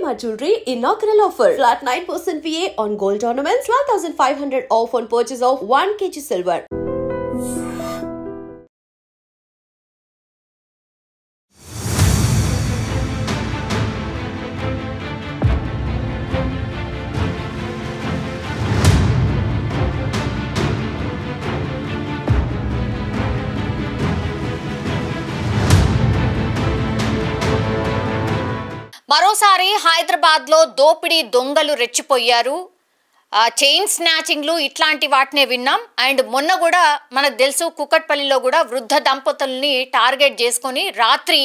Shalimar Jewelry inaugural offer. Flat 9% VA on gold ornaments, 12,500 off on purchase of 1 kg silver. మరోసారి హైదరాబాద్లో దోపిడీ దొంగలు రెచ్చిపోయారు. చైన్ స్నాచింగ్లు ఇట్లాంటి వాటినే విన్నాం. అండ్ మొన్న కూడా మనకు తెలుసు కుకట్పల్లిలో కూడా వృద్ధ దంపతుల్ని టార్గెట్ చేసుకొని రాత్రి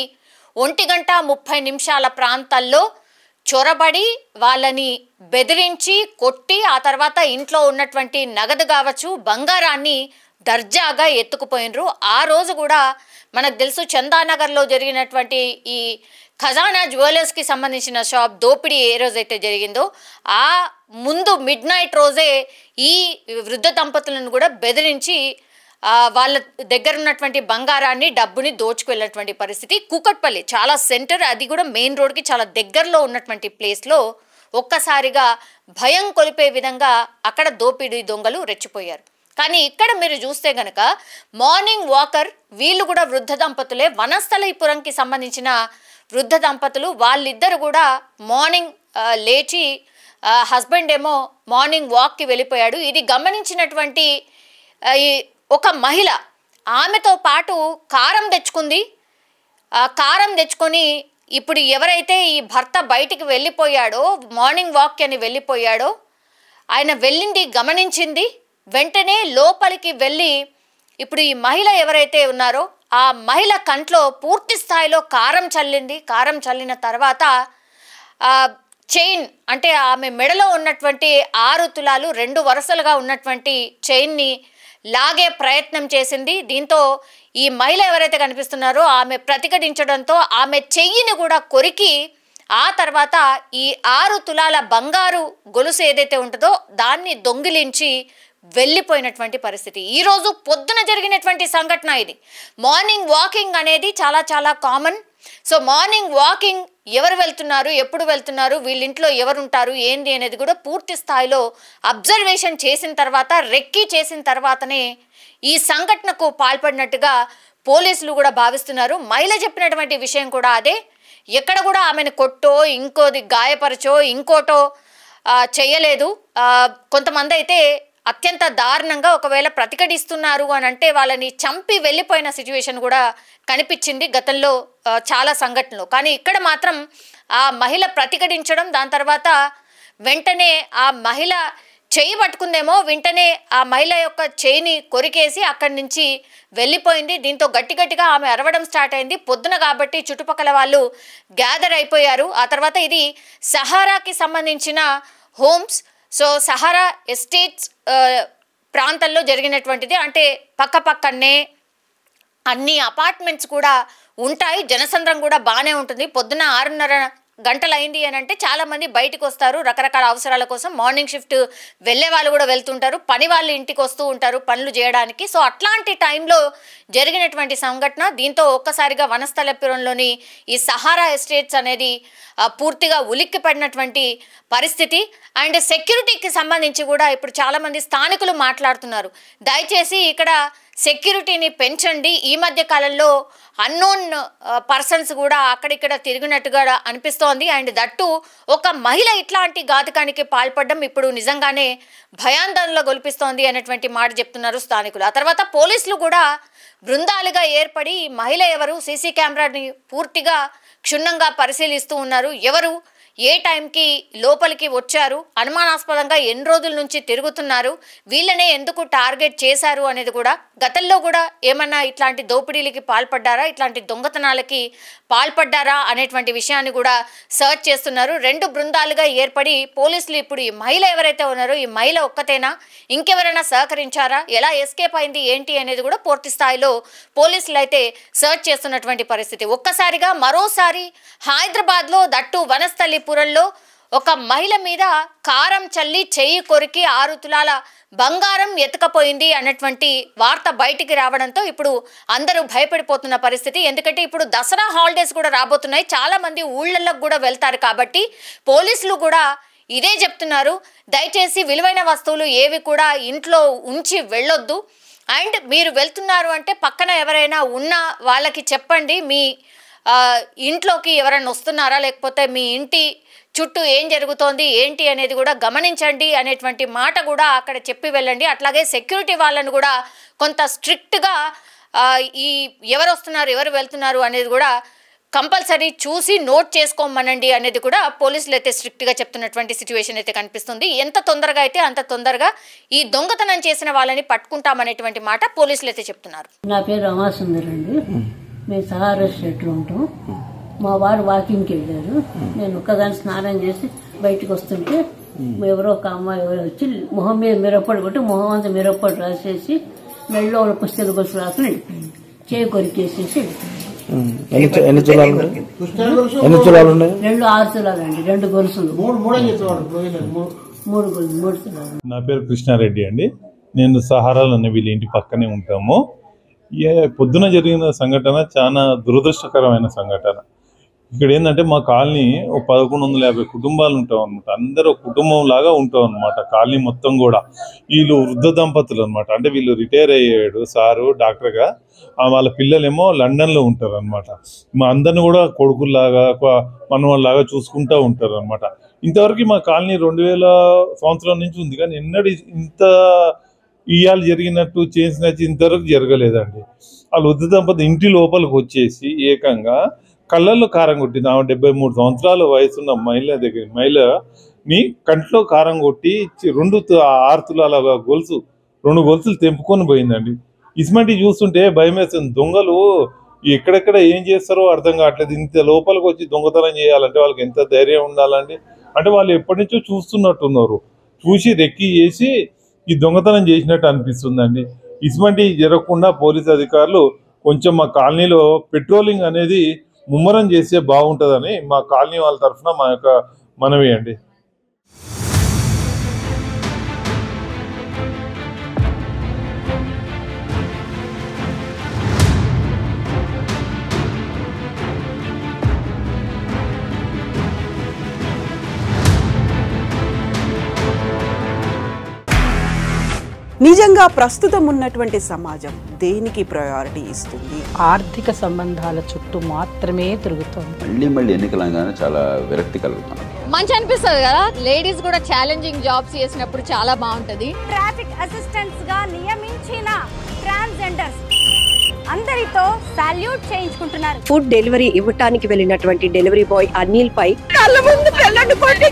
1:30 ప్రాంతాల్లో చొరబడి వాళ్ళని బెదిరించి కొట్టి ఆ తర్వాత ఇంట్లో ఉన్నటువంటి నగదు కావచ్చు బంగారాన్ని దర్జాగా ఎత్తుకుపోయినరు. ఆ రోజు కూడా మనకు తెలుసు చందానగర్లో జరిగినటువంటి ఈ ఖజానా జ్యువెలర్స్కి సంబంధించిన షాప్ దోపిడీ ఏ రోజైతే జరిగిందో ఆ ముందు మిడ్ నైట్ రోజే ఈ వృద్ధ దంపతులను కూడా బెదిరించి వాళ్ళ దగ్గర ఉన్నటువంటి బంగారాన్ని డబ్బుని దోచుకెళ్ళినటువంటి పరిస్థితి. కూకట్పల్లి చాలా సెంటర్, అది కూడా మెయిన్ రోడ్కి చాలా దగ్గరలో ఉన్నటువంటి ప్లేస్లో ఒక్కసారిగా భయం కొలిపే విధంగా అక్కడ దోపిడీ దొంగలు రెచ్చిపోయారు. కానీ ఇక్కడ మీరు చూస్తే గనక మార్నింగ్ వాకర్ వీళ్ళు కూడా వృద్ధ దంపతులే, వనస్థలీపురంకి సంబంధించిన వృద్ధ దంపతులు. వాళ్ళిద్దరు కూడా మార్నింగ్ లేచి హస్బెండ్ ఏమో మార్నింగ్ వాక్కి వెళ్ళిపోయాడు. ఇది గమనించినటువంటి ఈ ఒక మహిళ ఆమెతో పాటు కారం తెచ్చుకుంది. కారం తెచ్చుకొని ఇప్పుడు ఎవరైతే ఈ భర్త బయటికి వెళ్ళిపోయాడో మార్నింగ్ వాక్ అని వెళ్ళిపోయాడో ఆయన వెళ్ళింది గమనించింది. వెంటనే లోపలికి వెళ్ళి ఇప్పుడు ఈ మహిళ ఎవరైతే ఉన్నారో ఆ మహిళ కంట్లో పూర్తి స్థాయిలో కారం చల్లింది. కారం చల్లిన తర్వాత చైన్ అంటే ఆమె మెడలో ఉన్నటువంటి 6 తులాలు 2 వరుసలుగా ఉన్నటువంటి చైన్ని లాగే ప్రయత్నం చేసింది. దీంతో ఈ మహిళ ఎవరైతే కనిపిస్తున్నారో ఆమె ప్రతిఘటించడంతో ఆమె చెయ్యిని కూడా కొరికి ఆ తర్వాత ఈ 6 తులాల బంగారు గొలుసు ఏదైతే ఉంటుందో దాన్ని దొంగిలించి వెళ్ళిపోయినటువంటి పరిస్థితి. ఈరోజు పొద్దున జరిగినటువంటి సంఘటన ఇది. మార్నింగ్ వాకింగ్ అనేది చాలా చాలా కామన్. సో మార్నింగ్ వాకింగ్ ఎవరు వెళ్తున్నారు, ఎప్పుడు వెళ్తున్నారు, వీళ్ళింట్లో ఎవరుంటారు ఏంది అనేది కూడా పూర్తి స్థాయిలో అబ్జర్వేషన్ చేసిన తర్వాత రెక్కీ చేసిన తర్వాతనే ఈ సంఘటనకు పాల్పడినట్టుగా పోలీసులు కూడా భావిస్తున్నారు. మహిళ చెప్పినటువంటి విషయం కూడా అదే. ఎక్కడ కూడా ఆమెను కొట్టో ఇంకోది గాయపరచో ఇంకోటో చేయలేదు. కొంతమంది అయితే అత్యంత దారుణంగా ఒకవేళ ప్రతిఘటిస్తున్నారు అని అంటే వాళ్ళని చంపి వెళ్ళిపోయిన సిచ్యువేషన్ కూడా కనిపించింది గతంలో చాలా సంఘటనలు. కానీ ఇక్కడ మాత్రం ఆ మహిళ ప్రతిఘటించడం, దాని తర్వాత వెంటనే ఆ మహిళ చెయ్యి పట్టుకుందేమో వెంటనే ఆ మహిళ యొక్క చెయ్యిని కొరికేసి అక్కడి నుంచి వెళ్ళిపోయింది. దీంతో గట్టిగా ఆమె అరవడం స్టార్ట్ అయింది. పొద్దున కాబట్టి చుట్టుపక్కల వాళ్ళు గ్యాదర్ అయిపోయారు. ఆ తర్వాత ఇది సహారాకి సంబంధించిన హోమ్స్. సో సహారా ఎస్టేట్స్ ప్రాంతాల్లో జరిగినటువంటిది. అంటే పక్కనే అన్ని అపార్ట్మెంట్స్ కూడా ఉంటాయి, జనసంద్రం కూడా బాగానే ఉంటుంది. పొద్దున 6:30 గంటలు అయింది అని అంటే చాలామంది బయటకు వస్తారు రకరకాల అవసరాల కోసం. మార్నింగ్ షిఫ్ట్ వెళ్ళే వాళ్ళు కూడా వెళ్తుంటారు, పని వాళ్ళు ఇంటికి వస్తూ ఉంటారు పనులు చేయడానికి. సో అట్లాంటి టైంలో జరిగినటువంటి సంఘటన. దీంతో ఒక్కసారిగా వనస్థలపురంలోని ఈ సహారా ఎస్టేట్స్ అనేది పూర్తిగా ఉలిక్కి పడినటువంటి పరిస్థితి. అండ్ సెక్యూరిటీకి సంబంధించి కూడా ఇప్పుడు చాలామంది స్థానికులు మాట్లాడుతున్నారు, దయచేసి ఇక్కడ సెక్యూరిటీని పెంచండి. ఈ మధ్య కాలంలో అన్నోన్ పర్సన్స్ కూడా అక్కడిక్కడ తిరిగినట్టుగా అనిపిస్తోంది. అండ్ దట్టు ఒక మహిళ ఇట్లాంటి ఘాతకానికి పాల్పడడం ఇప్పుడు నిజంగానే భయాందోళనలో గొలిపిస్తోంది అనేటువంటి మాట చెప్తున్నారు స్థానికులు. ఆ తర్వాత పోలీసులు కూడా బృందాలుగా ఏర్పడి మహిళ ఎవరు, సీసీ కెమెరాని పూర్తిగా క్షుణ్ణంగా పరిశీలిస్తూ ఉన్నారు. ఎవరు ఏ టైంకి లోపలికి వచ్చారు, అనుమానాస్పదంగా ఎన్ని రోజుల నుంచి తిరుగుతున్నారు, వీళ్ళనే ఎందుకు టార్గెట్ చేశారు అనేది కూడా, గతంలో కూడా ఏమన్నా ఇట్లాంటి దోపిడీలకి పాల్పడ్డారా, ఇట్లాంటి దొంగతనాలకి పాల్పడ్డారా అనేటువంటి విషయాన్ని కూడా సర్చ్ చేస్తున్నారు. 2 బృందాలుగా ఏర్పడి పోలీసులు ఇప్పుడు ఈ మహిళ ఎవరైతే ఉన్నారో ఈ మహిళ ఒక్కతేనా, ఇంకెవరైనా సహకరించారా, ఎలా ఎస్కేప్ అయింది ఏంటి అనేది కూడా పూర్తి స్థాయిలో పోలీసులు అయితే సర్చ్ చేస్తున్నటువంటి పరిస్థితి. ఒక్కసారిగా మరోసారి హైదరాబాద్లో దట్టు వనస్థలీపురంలో ఒక మహిళ మీద కారం చల్లి చెయ్యి కొరికి 6 తులాల బంగారం ఎత్తుకపోయింది అన్నటువంటి వార్త బయటికి రావడంతో ఇప్పుడు అందరూ భయపడిపోతున్న పరిస్థితి. ఎందుకంటే ఇప్పుడు దసరా హాలిడేస్ కూడా రాబోతున్నాయి, చాలా మంది ఊళ్ళల్లోకి కూడా వెళ్తారు. కాబట్టి పోలీసులు కూడా ఇదే చెప్తున్నారు, దయచేసి విలువైన వస్తువులు ఏవి కూడా ఇంట్లో ఉంచి వెళ్ళొద్దు. అండ్ మీరు వెళ్తున్నారు అంటే పక్కన ఎవరైనా ఉన్నా వాళ్ళకి చెప్పండి, మీ ఇంట్లోకి ఎవరైనా వస్తున్నారా, లేకపోతే మీ ఇంటి చుట్టూ ఏం జరుగుతోంది ఏంటి అనేది కూడా గమనించండి అనేటువంటి మాట కూడా అక్కడ చెప్పి వెళ్ళండి. అట్లాగే సెక్యూరిటీ వాళ్ళను కూడా కొంత స్ట్రిక్ట్గా ఈ ఎవరు వస్తున్నారు ఎవరు వెళ్తున్నారు అనేది కూడా కంపల్సరీ చూసి నోట్ చేసుకోమనండి అనేది కూడా పోలీసులు అయితే స్ట్రిక్ట్గా చెప్తున్నటువంటి సిచ్యువేషన్ అయితే కనిపిస్తుంది. ఎంత తొందరగా అయితే అంత తొందరగా ఈ దొంగతనం చేసిన వాళ్ళని పట్టుకుంటామనేటువంటి మాట పోలీసులు అయితే చెప్తున్నారు. నా పేరు రమాసుందర్ అండి. మేము సహారా స్ట్రీట్లో ఉంటాం. మా వారు వాకింగ్కి వెళ్ళారు. నేను ఒక్కదాన్ని స్నానం చేసి బయటకు వస్తుంటే ఎవరో ఒక అమ్మాయి వచ్చి మొహం మీద మిరప్పొడి కొట్టి మొహం అంతా మిరప్పొడి రాసేసి మెళ్ళలో పుస్తక గొలుసు రాసుకుని చేయి కొరికేసేసి 2 తులాలు 6 తులాలండి, 2 గొలుసులు 3 తులాలు. నా పేరు కృష్ణారెడ్డి అండి. నేను సహారాలో వీళ్ళ ఇంటి పక్కనే ఉంటాము. పొద్దున జరిగిన సంఘటన చాలా దురదృష్టకరమైన సంఘటన. ఇక్కడ ఏంటంటే మా కాలనీ 1150 కుటుంబాలు ఉంటాం అనమాట. అందరూ కుటుంబం లాగా ఉంటాం అనమాట. కాలనీ మొత్తం కూడా వీళ్ళు వృద్ధ దంపతులు అనమాట. అంటే వీళ్ళు రిటైర్ అయ్యాడు సారు డాక్టర్గా, వాళ్ళ పిల్లలేమో లండన్లో ఉంటారు అనమాట. మా అందరిని కూడా కొడుకుల్లాగా మనవాళ్ళలాగా చూసుకుంటూ ఉంటారు అనమాట. ఇంతవరకు మా కాలనీ 2000 సంవత్సరం నుంచి ఉంది, కానీ ఎన్నడూ ఇంత ఇయాలు జరిగినట్టు చేసినట్టు ఇంతవరకు జరగలేదండి. వాళ్ళు వృద్ధ దంపతులు ఇంటి లోపలికి వచ్చేసి ఏకంగా కళ్ళల్లో కారం కొట్టింది. ఆమె 73 సంవత్సరాల వయసున్న మహిళని కంట్లో కారం కొట్టి 6 తులాల గొలుసు 2 గొలుసులు తెంపుకొని పోయిందండి. ఇస్మంటి చూస్తుంటే భయం వేస్తుంది. దొంగలు ఎక్కడెక్కడ ఏం చేస్తారో అర్థం కావట్లేదు. ఇంత లోపలికి వచ్చి దొంగతనం చేయాలంటే వాళ్ళకి ఎంత ధైర్యం ఉండాలండి. అంటే వాళ్ళు ఎప్పటి నుంచో చూస్తున్నట్టున్నారు, చూసి రెక్కి చేసి ఈ దొంగతనం చేసినట్టు అనిపిస్తుందండి. ఇస్మంటి జరగకుండా పోలీస్ అధికారులు కొంచెం మా కాలనీలో పెట్రోలింగ్ అనేది ముమ్మరం చేస్తే బాగుంటుందని మా కాలనీ వాళ్ళ తరఫున మా యొక్క మనవి అండి. నిజంగా ప్రస్తుతం ఉన్నటువంటి సమాజం దేనికి ప్రయారిటీ ఇస్తుంది? ఆర్థిక సంబంధాల చుట్టూ మాత్రమే తిరుగుతుంది. మళ్ళీ ఎన్నికలంగానే చాలా విరక్తి కలుగుతాను. మంచి అనిపిస్తుంది కదా, లేడీస్ కూడా ఛాలెంజింగ్ జాబ్స్ చేసినప్పుడు చాలా బాగుంటది. ట్రాఫిక్ అసిస్టెంట్స్ గా నియమించిన ట్రాన్స్జెండర్స్ అందరితో సాల్యూట్ చేయించుకుంటున్నారు. ఫుడ్ డెలివరీ ఇవ్వటానికి వెళ్ళినటువంటి డెలివరీ బాయ్ అనిల్ పై కళ్ళ ముందు పెళ్ళండు కొట్టి